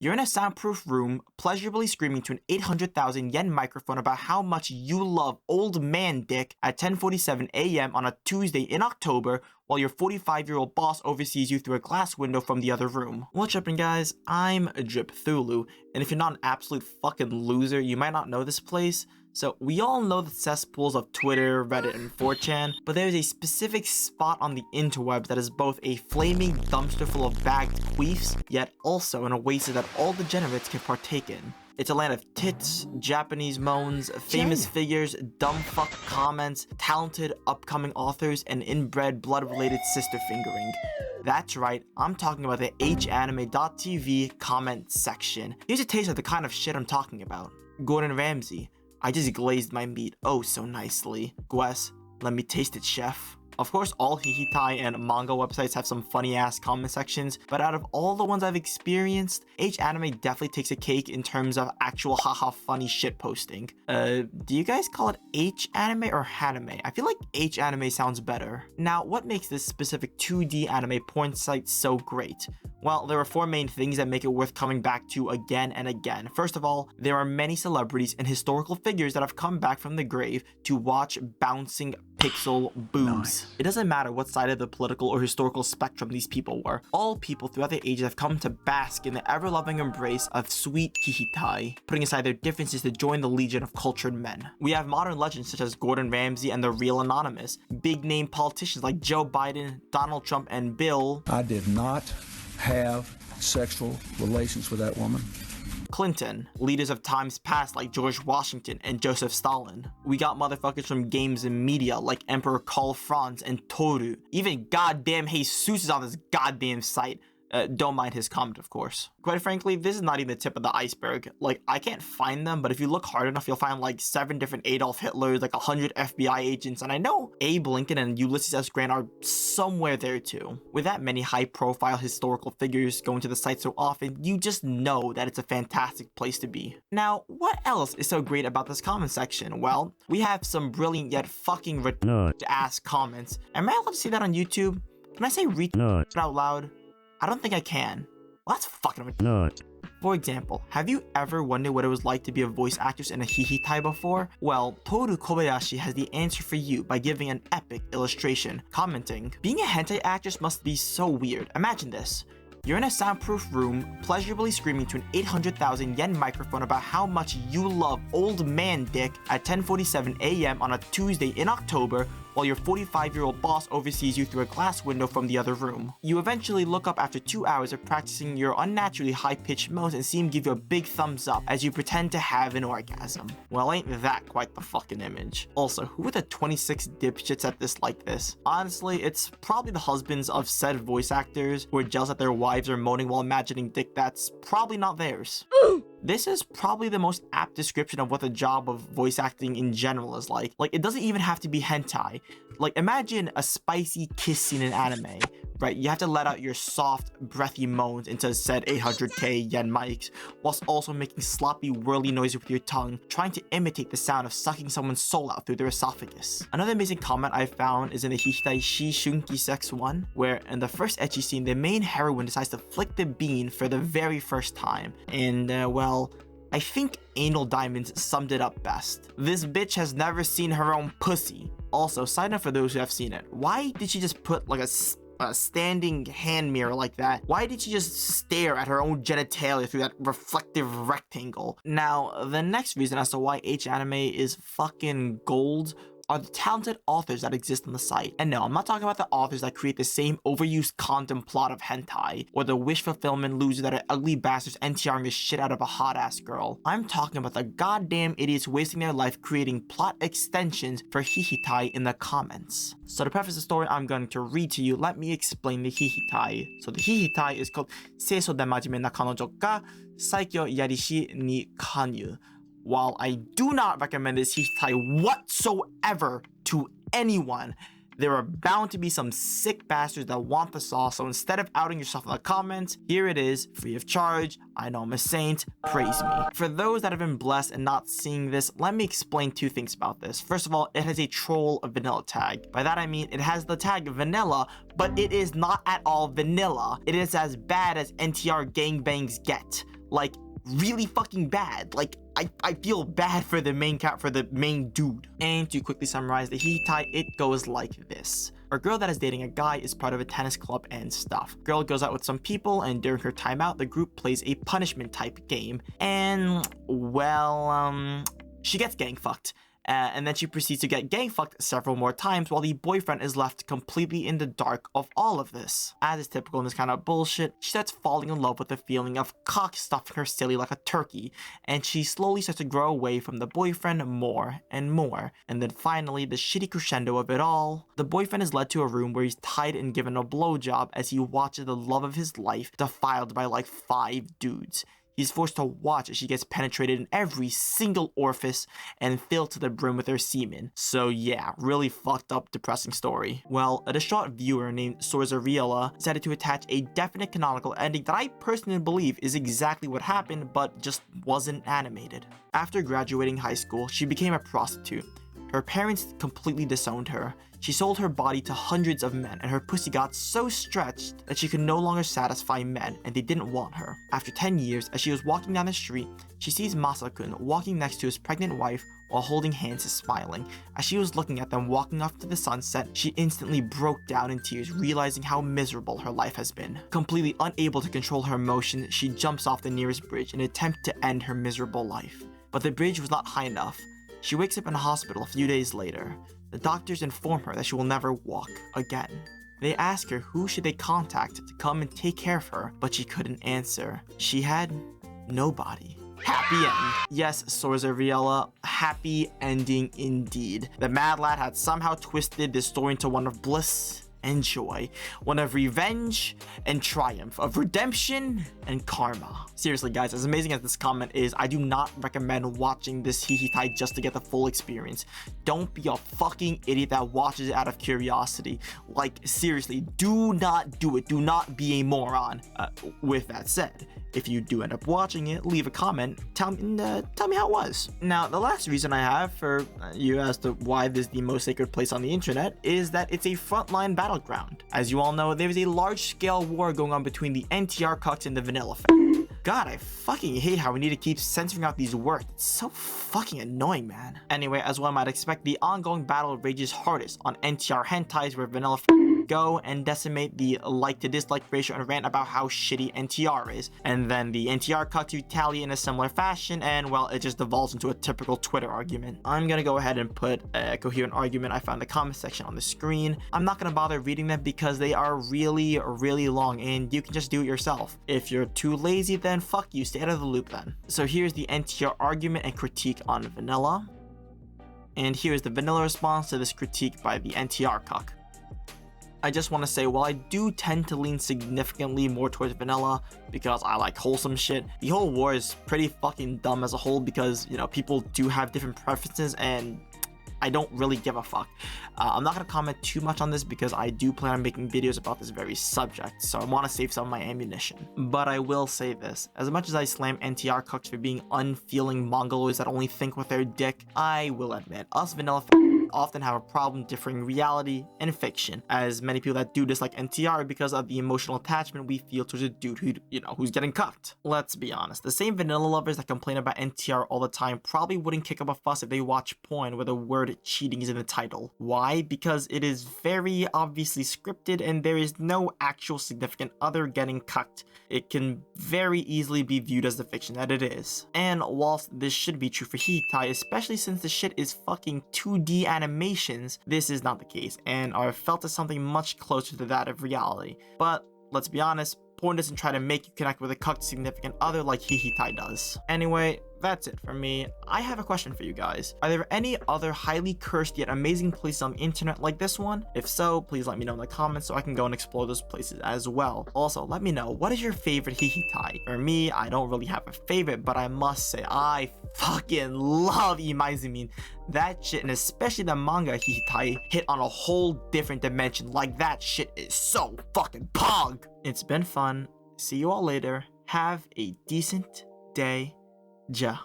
You're in a soundproof room, pleasurably screaming to an 800,000 yen microphone about how much you love old man dick at 10:47 a.m. on a Tuesday in October, while your 45-year-old boss oversees you through a glass window from the other room. What's up, guys? I'm Drip Thulu, and if you're not an absolute fucking loser, you might not know this place. So we all know the cesspools of Twitter, Reddit, and 4chan, but there is a specific spot on the interwebs that is both a flaming dumpster full of bagged queefs, yet also an oasis that all degenerates can partake in. It's a land of tits, Japanese moans, famous figures, dumb fuck comments, talented upcoming authors, and inbred blood-related sister fingering. That's right, I'm talking about the hanime.tv comment section. Here's a taste of the kind of shit I'm talking about. Gordon Ramsay. I just glazed my meat oh so nicely. Gwes, let me taste it, chef. Of course, all hihitai and manga websites have some funny ass comment sections, but out of all the ones I've experienced, H-anime definitely takes a cake in terms of actual haha funny shit posting. Do you guys call it H-anime or hanime? I feel like H-anime sounds better. Now, what makes this specific 2D anime porn site so great? Well, there are four main things that make it worth coming back to again and again. First of all, there are many celebrities and historical figures that have come back from the grave to watch bouncing pixel boobs. Nice. It doesn't matter what side of the political or historical spectrum these people were. All people throughout the ages have come to bask in the ever-loving embrace of sweet hihitai, putting aside their differences to join the legion of cultured men. We have modern legends such as Gordon Ramsay and the Real Anonymous, big-name politicians like Joe Biden, Donald Trump, and Bill. I did not have sexual relations with that woman. Clinton, leaders of times past like George Washington and Joseph Stalin. We got motherfuckers from games and media like Emperor Karl Franz and Toru. Even goddamn Jesus is on this goddamn site. Don't mind his comment, of course. Quite frankly, this is not even the tip of the iceberg. Like, I can't find them, but if you look hard enough, you'll find like 7 different Adolf Hitlers, like 100 FBI agents, and I know Abe Lincoln and Ulysses S. Grant are somewhere there too. With that many high-profile historical figures going to the site so often, you just know that it's a fantastic place to be. Now, what else is so great about this comment section? Well, we have some brilliant yet fucking ass comments. Am I allowed to say that on YouTube? Can I say out loud? I don't think I can. Well, that's fucking nuts. For example, have you ever wondered what it was like to be a voice actress in a hihitai before? Well, Toru Kobayashi has the answer for you by giving an epic illustration, commenting, "Being a hentai actress must be so weird. Imagine this. You're in a soundproof room, pleasurably screaming to an 800,000 yen microphone about how much you love old man dick at 10:47 a.m. on a Tuesday in October, while your 45-year-old boss oversees you through a glass window from the other room. You eventually look up after 2 hours of practicing your unnaturally high-pitched moans and see him give you a big thumbs up as you pretend to have an orgasm." Well, ain't that quite the fucking image. Also, who are the 26 dipshits at this like this? Honestly, it's probably the husbands of said voice actors who are jealous that their wives are moaning while imagining dick that's probably not theirs. This is probably the most apt description of what the job of voice acting in general is like. Like, it doesn't even have to be hentai. Like, imagine a spicy kiss scene in anime, right? You have to let out your soft, breathy moans into said 800k yen mics, whilst also making sloppy, whirly noises with your tongue, trying to imitate the sound of sucking someone's soul out through their esophagus. Another amazing comment I found is in the Hikitai Shi Shunki Sex 1, where in the first ecchi scene, the main heroine decides to flick the bean for the very first time. And, well, I think Anal Diamonds summed it up best. This bitch has never seen her own pussy. Also, side note for those who have seen it, why did she just put like a standing hand mirror like that? Why did she just stare at her own genitalia through that reflective rectangle? Now, the next reason as to why H-anime is fucking gold are the talented authors that exist on the site. And no, I'm not talking about the authors that create the same overused content plot of hentai, or the wish fulfillment losers that are ugly bastards NTRing the shit out of a hot-ass girl. I'm talking about the goddamn idiots wasting their life creating plot extensions for hihitai in the comments. So to preface the story I'm going to read to you, let me explain the hihitai. So the hihitai is called Seiso de Majime na Kanojo ga Saikyo Yarishi ni Kanyu. While I do not recommend this hihitai whatsoever to anyone, There are bound to be some sick bastards that want the sauce, so instead of outing yourself in the comments, here it is, free of charge. I know I'm a saint, praise me. For those that have been blessed and not seeing this, let me explain two things about this. First of all, it has a troll vanilla tag. By that I mean it has the tag vanilla, but it is not at all vanilla. It is as bad as NTR gangbangs get. Like, really fucking bad. Like, I feel bad for the main dude. And to quickly summarize the Hihitai, it goes like this. A girl that is dating a guy is part of a tennis club and stuff. Girl goes out with some people, and during her timeout, the group plays a punishment type game. And, well, she gets gang fucked. And then she proceeds to get gang fucked several more times while the boyfriend is left completely in the dark of all of this. As is typical in this kind of bullshit, she starts falling in love with the feeling of cock stuffing her silly like a turkey, and she slowly starts to grow away from the boyfriend more and more. And then finally, the shitty crescendo of it all, the boyfriend is led to a room where he's tied and given a blowjob as he watches the love of his life defiled by like 5 dudes. He's forced to watch as she gets penetrated in every single orifice and filled to the brim with her semen. So yeah, really fucked up, depressing story. Well, a distraught viewer named Sorzariella decided to attach a definite canonical ending that I personally believe is exactly what happened, but just wasn't animated. After graduating high school, she became a prostitute. Her parents completely disowned her. She sold her body to hundreds of men, and her pussy got so stretched that she could no longer satisfy men, and they didn't want her. After 10 years, as she was walking down the street, she sees Masakun walking next to his pregnant wife while holding hands and smiling. As she was looking at them walking off to the sunset, she instantly broke down in tears, realizing how miserable her life has been. Completely unable to control her emotions, she jumps off the nearest bridge in an attempt to end her miserable life. But the bridge was not high enough. She wakes up in a hospital a few days later. The doctors inform her that she will never walk again. They ask her who should they contact to come and take care of her, but she couldn't answer. She had nobody. Happy end. Yes, Sorzariella, happy ending indeed. The mad lad had somehow twisted this story into one of bliss and joy, one of revenge and triumph, of redemption and karma. Seriously guys, as amazing as this comment is, I do not recommend watching this Hihitai just to get the full experience. Don't be a fucking idiot that watches it out of curiosity. Like, seriously, do not do it. Do not be a moron. With that said, if you do end up watching it, leave a comment, tell me how it was. Now, the last reason I have for you as to why this is the most sacred place on the internet is that it's a frontline battleground. As you all know, there is a large-scale war going on between the NTR cucks and the vanilla God, I fucking hate how we need to keep censoring out these words. It's so fucking annoying, man. Anyway, as one might expect, the ongoing battle rages hardest on NTR hentais where vanilla go and decimate the like to dislike ratio and rant about how shitty NTR is. And then the NTR cucks retaliate in a similar fashion, and well, it just devolves into a typical Twitter argument. I'm gonna go ahead and put a coherent argument I found in the comment section on the screen. I'm not gonna bother reading them because they are really, really long and you can just do it yourself. If you're too lazy, then fuck you, stay out of the loop then. So here's the NTR argument and critique on vanilla. And here's the vanilla response to this critique by the NTR cuck. I just want to say, while I do tend to lean significantly more towards vanilla because I like wholesome shit, the whole war is pretty fucking dumb as a whole because, you know, people do have different preferences and I don't really give a fuck. I'm not going to comment too much on this because I do plan on making videos about this very subject, so I want to save some of my ammunition. But I will say this, as much as I slam NTR cucks for being unfeeling mongoloids that only think with their dick, I will admit, us vanilla often have a problem differing reality and fiction, as many people that do dislike NTR because of the emotional attachment we feel towards a dude who, who's getting cucked. Let's be honest, the same vanilla lovers that complain about NTR all the time probably wouldn't kick up a fuss if they watch porn where the word cheating is in the title. Why? Because it is very obviously scripted and there is no actual significant other getting cucked. It can very easily be viewed as the fiction that it is. And whilst this should be true for Hihitai, especially since the shit is fucking 2D animations, this is not the case and are felt as something much closer to that of reality. But let's be honest, porn doesn't try to make you connect with a cucked significant other like Hihitai does. Anyway, that's it for me. I have a question for you guys. Are there any other highly cursed yet amazing places on the internet like this one? If so, please let me know in the comments so I can go and explore those places as well. Also, let me know, what is your favorite hihitai? For me, I don't really have a favorite, but I must say, I fucking love Imaizumin. That shit, and especially the manga hihitai, hit on a whole different dimension. Like, that shit is so fucking pog! It's been fun. See you all later. Have a decent day. Ja.